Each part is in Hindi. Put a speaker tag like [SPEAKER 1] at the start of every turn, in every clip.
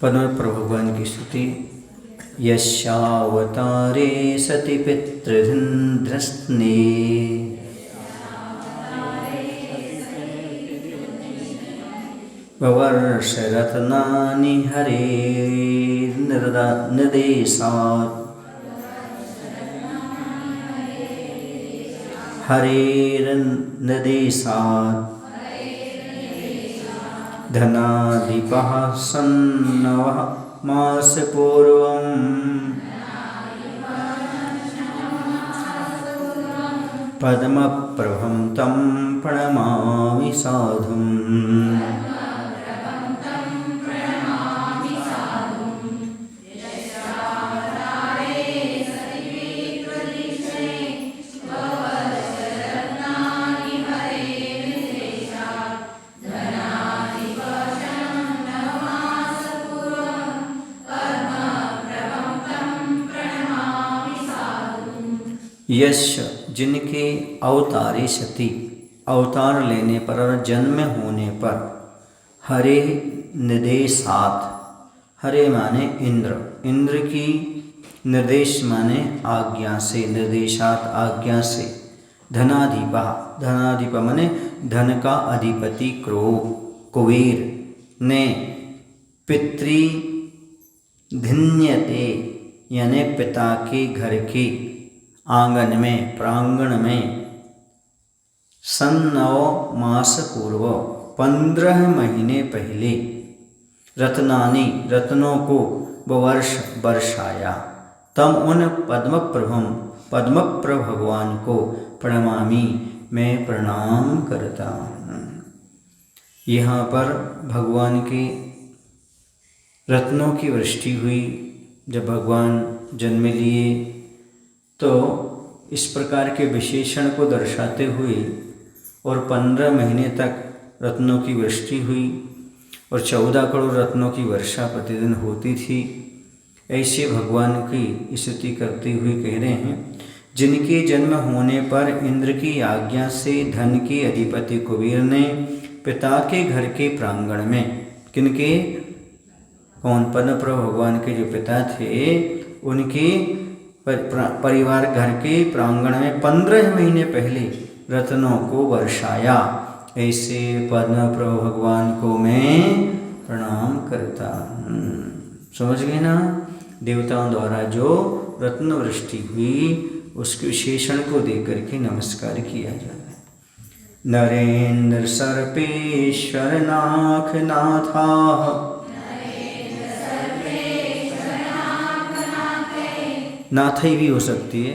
[SPEAKER 1] परमप्रभु भगवान की स्तुति। यस्यावतारे सति पितृधृस्ने ववर्षरत्नानि हरेर्निदेशात् धनाधिपः सन्नवः मासपूर्वम् पद्मप्रभं तं प्रणमामि साधुम्। यश जिनके अवतारे सती अवतार लेने पर और जन्म होने पर हरे निर्देशात, हरे माने इंद्र, इंद्र की निर्देश माने आज्ञा से, निर्देशात आज्ञा से, धनाधिपा, धनाधिप माने धन का अधिपति कुबेर ने पितृधिन्यते यानी पिता के घर के आंगन में, प्रांगण में, 9 मास पूर्व 15 महीने पहले रत्नानि, रत्नों को वर्ष बरसाया। तम उन पद्मप्रभ भगवान को प्रणमामि, मैं प्रणाम करता हूँ। यहाँ पर भगवान के रत्नों की वृष्टि हुई। जब भगवान जन्म लिए तो इस प्रकार के विशेषण को दर्शाते हुए और 15 महीने तक रत्नों की वृष्टि हुई और 14 करोड़ रत्नों की वर्षा प्रतिदिन होती थी। ऐसे भगवान की स्तुति करते हुए कह रहे हैं, जिनके जन्म होने पर इंद्र की आज्ञा से धन के अधिपति कुबेर ने पिता के घर के प्रांगण में, किनके, कौन, पद्मप्रभ भगवान के जो पिता थे उनके परिवार घर के प्रांगण में 15 महीने पहले रत्नों को वर्षाया। ऐसे पद्मप्रभ भगवान को मैं प्रणाम करता हूँ। समझ गए ना? देवताओं द्वारा जो रत्न वृष्टि हुई उसके विशेषण को देख करके नमस्कार किया जाता है। नरेंद्र सर्पेश्वर नाथ नाथा, नाथ ही भी हो सकती है,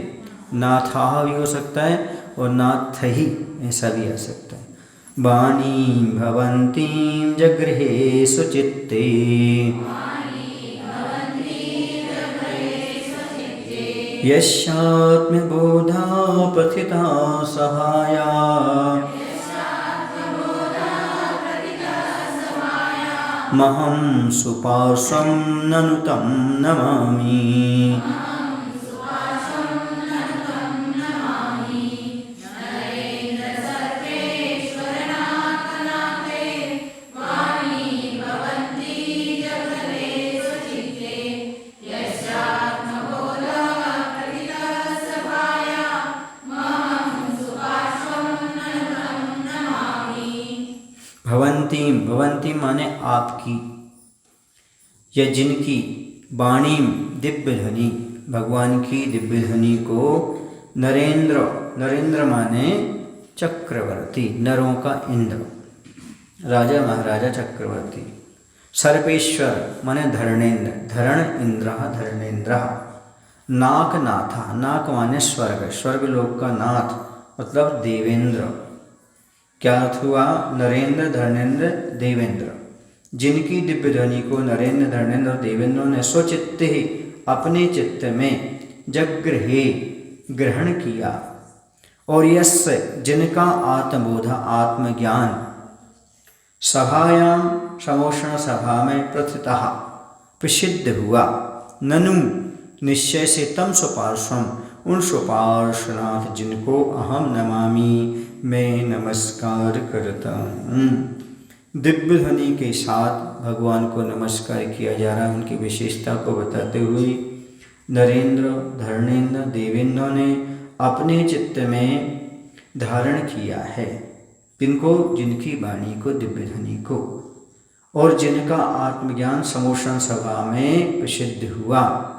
[SPEAKER 1] नाथा भी हो सकता है और नाथ ही ऐसा भी आ सकता है। वाणी भवन्तीं जगृहे सुचित्ते, यस्यात्मबोधा पथिता सहाया, महं सुपार्श्वं ननु तं नमामि। भवंतीम, भवंतीम माने आपकी, या जिनकी, वाणीम दिव्य ध्वनि, भगवान की दिव्य ध्वनि को, नरेंद्र, नरेंद्र माने चक्रवर्ती, नरों का इंद्र, राजा महाराजा चक्रवर्ती। सर्पेश्वर माने धरणेन्द्र, धरण इंद्र, धरणेन्द्र। नाकनाथा, नाक माने स्वर्ग, स्वर्गलोक का नाथ मतलब देवेंद्र। क्या अर्थ हुआ? नरेंद्र, धर्मेंद्र, देवेंद्र, जिनकी दिव्य ध्वनि को नरेंद्र, धर्मेंद्र और देवेंद्रों ने स्वचित्त ही अपने चित्त में जगृहे ग्रहण किया, और यश जिनका आत्मबोध आत्मज्ञान सभायाम समोषण सभा में प्रथितः प्रसिद्ध हुआ, ननु निश्चय से तम स्वपार्श्वम उन स्वपार्श्वनाथ जिनको अहम नमामि मैं नमस्कार करता हूँ। दिव्य ध्वनि के साथ भगवान को नमस्कार किया जा रहा है। उनकी विशेषता को बताते हुए नरेंद्र, धर्मेंद्र, देवेंद्र ने अपने चित्त में धारण किया है। किनको? जिनकी वाणी को, दिव्य ध्वनि को, और जिनका आत्मज्ञान समोषण सभा में प्रसिद्ध हुआ।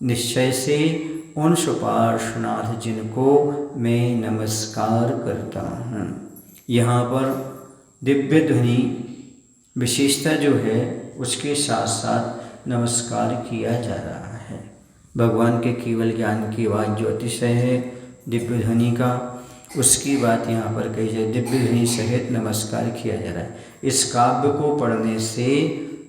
[SPEAKER 1] निश्चय से उन सुपार्श्वनाथ जिनको मैं नमस्कार करता हूँ। यहाँ पर दिव्य ध्वनि विशेषता जो है उसके साथ साथ नमस्कार किया जा रहा है। भगवान के केवल ज्ञान की आवाज़ जो अतिशय है दिव्य ध्वनि का, उसकी बात यहाँ पर कही जाए। दिव्य ध्वनि सहित नमस्कार किया जा रहा है। इस काव्य को पढ़ने से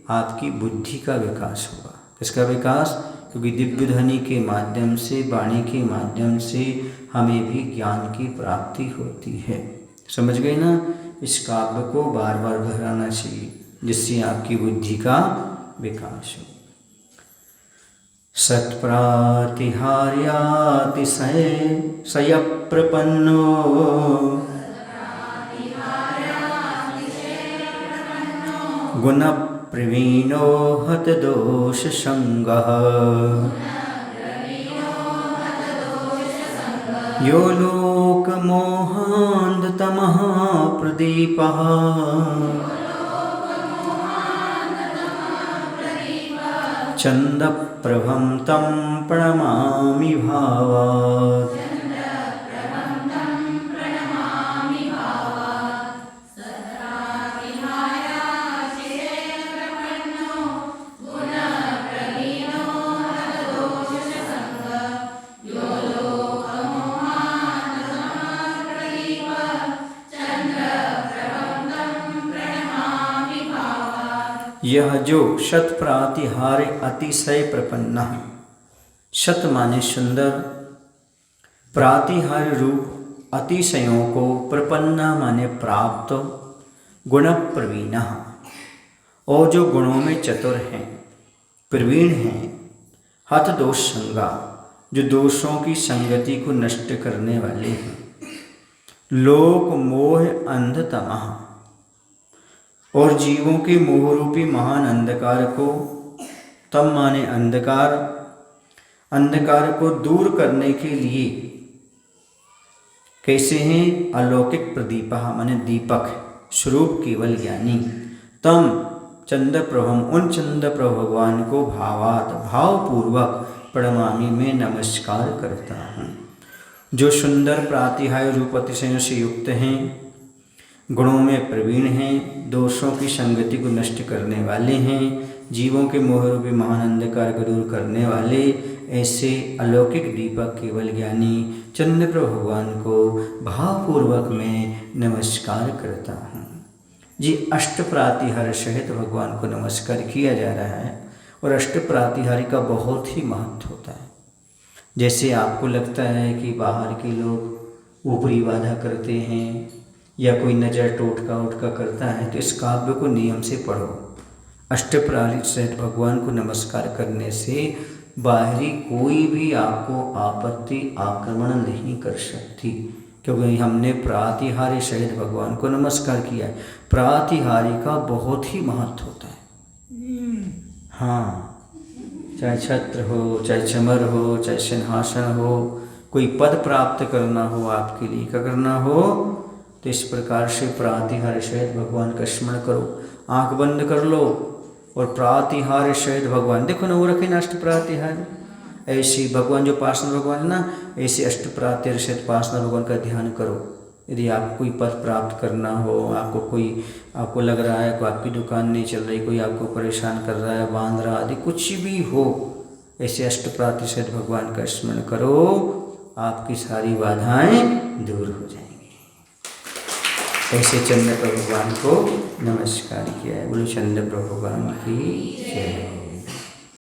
[SPEAKER 1] आपकी बुद्धि का विकास होगा। इसका विकास, क्योंकि दिव्य ध्वनि के माध्यम से, वाणी के माध्यम से हमें भी ज्ञान की प्राप्ति होती है। समझ गए ना? इस काव्य को बार बार दोहराना चाहिए जिससे आपकी बुद्धि का विकास हो। सत्प्रातिहार्यातिशय प्रपन्नो गुण प्रवीणो हतदोष संगः यो लोकमोहान्धतमः प्रदीपः चन्द्रप्रभं तं प्रणमामि भावात्। यह जो शत प्रातिहार्य अतिशय प्रपन्न, शत माने सुंदर, प्रातिहार्य रूप अतिशयों को, प्रपन्ना माने प्राप्त, गुण प्रवीण, और जो गुणों में चतुर हैं, प्रवीण हैं, हत दोष संगा, जो दोषों की संगति को नष्ट करने वाले हैं, लोक मोह अंधतमः, और जीवों के मोह रूपी महान अंधकार को, तम माने अंधकार, अंधकार को दूर करने के लिए कैसे हैं? अलौकिक प्रदीप माने दीपक स्वरूप केवल ज्ञानी। तम चंद्र प्रभम, उन चंद्र प्रभु भगवान को भावात भावपूर्वक प्रणमामि में नमस्कार करता हूँ। जो सुंदर प्रातिहार्य रूप अतिशयों से युक्त हैं, गुणों में प्रवीण हैं, दोषों की संगति को नष्ट करने वाले हैं, जीवों के मोह रूपी महान अंधकार को दूर करने वाले, ऐसे अलौकिक दीपक केवल ज्ञानी चंद्र प्रभु भगवान को भावपूर्वक मैं नमस्कार करता हूँ। जी, अष्ट प्रातिहार्य सहित भगवान को नमस्कार किया जा रहा है। और अष्ट प्रातिहार्य का बहुत ही महत्व होता है। जैसे आपको लगता है कि बाहर के लोग ऊपरी वादा करते हैं या कोई नज़र टोटका करता है, तो इस काव्य को नियम से पढ़ो। अष्ट प्रातिहार्य सहित भगवान को नमस्कार करने से बाहरी कोई भी आपको आपत्ति आक्रमण नहीं कर सकती, क्योंकि हमने प्रातिहार्य सहित भगवान को नमस्कार किया है। प्रातिहार्य का बहुत ही महत्व होता है। हाँ, चाहे छत्र हो, चाहे चमर हो, चाहे सिंहासन हो, कोई पद प्राप्त करना हो आपके लिए, क्या करना हो, तो इस प्रकार से प्रातिहार्य सहित भगवान का स्मरण करो। आंख बंद कर लो और प्रातिहार्य सहित भगवान, देखो ना वो रखे ना अष्ट प्रातिहार्य, ऐसे भगवान जो पार्षद भगवान है ना, ऐसे अष्ट प्रातिहार्य सहित पार्षद भगवान का ध्यान करो। यदि आपको कोई पद प्राप्त करना हो, आपको लग रहा है कि आपकी दुकान नहीं चल रही, कोई आपको परेशान कर रहा है, बांध रहा आदि कुछ भी हो, ऐसे अष्ट प्रातिहार्य सहित भगवान का स्मरण करो, आपकी सारी बाधाएं दूर हो जाएंगी। ऐसे चंद्र प्रभु भगवान को नमस्कार किया है। बोलो चंद्र प्रभु भगवान की जय।